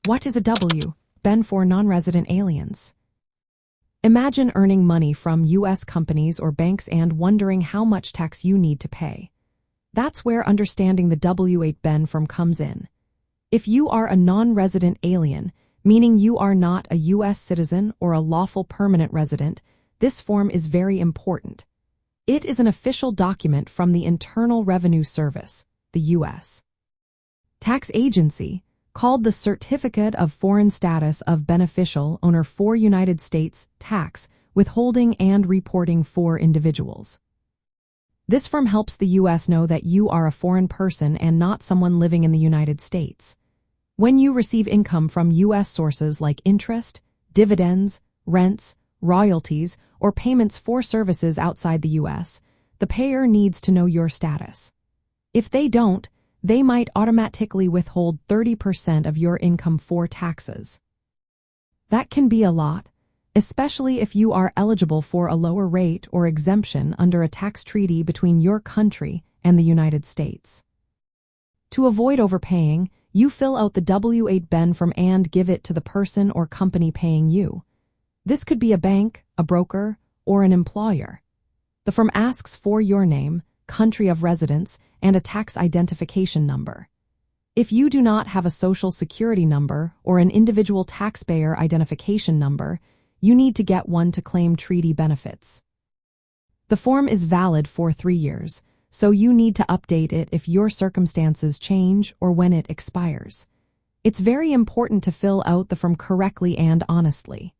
What is a W-BEN for non-resident aliens? Imagine earning money from U.S. companies or banks and wondering how much tax you need to pay. That's where understanding the W-8BEN form comes in. If you are a non-resident alien, meaning you are not a U.S. citizen or a lawful permanent resident, this form is very important. It is an official document from the Internal Revenue Service, the U.S. tax agency, called the Certificate of Foreign Status of Beneficial Owner for United States Tax, Withholding and Reporting for Individuals. This form helps the U.S. know that you are a foreign person and not someone living in the United States. When you receive income from U.S. sources like interest, dividends, rents, royalties, or payments for services outside the U.S., the payer needs to know your status. If they don't, they might automatically withhold 30% of your income for taxes. That can be a lot, especially if you are eligible for a lower rate or exemption under a tax treaty between your country and the United States. To avoid overpaying, you fill out the W-8BEN form and give it to the person or company paying you. This could be a bank, a broker, or an employer. The form asks for your name, country of residence, and a tax identification number. If you do not have a social security number or an individual taxpayer identification number, you need to get one to claim treaty benefits. The form is valid for 3 years, so you need to update it if your circumstances change or when it expires. It's very important to fill out the form correctly and honestly.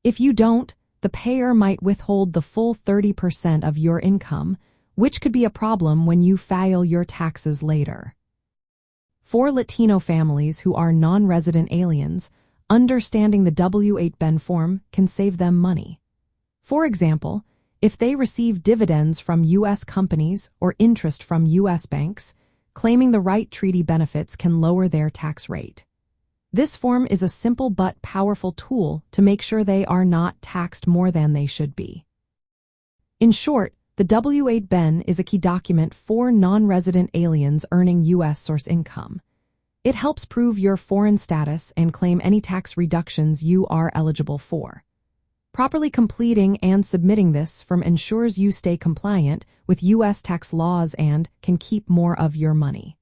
If you don't, the payer might withhold the full 30% of your income, which could be a problem when you file your taxes later. For Latino families who are non-resident aliens, understanding the W-8BEN form can save them money. For example, if they receive dividends from U.S. companies or interest from U.S. banks, claiming the right treaty benefits can lower their tax rate. This form is a simple but powerful tool to make sure they are not taxed more than they should be. In short, the W-8BEN is a key document for non-resident aliens earning U.S. source income. It helps prove your foreign status and claim any tax reductions you are eligible for. Properly completing and submitting this form ensures you stay compliant with U.S. tax laws and can keep more of your money.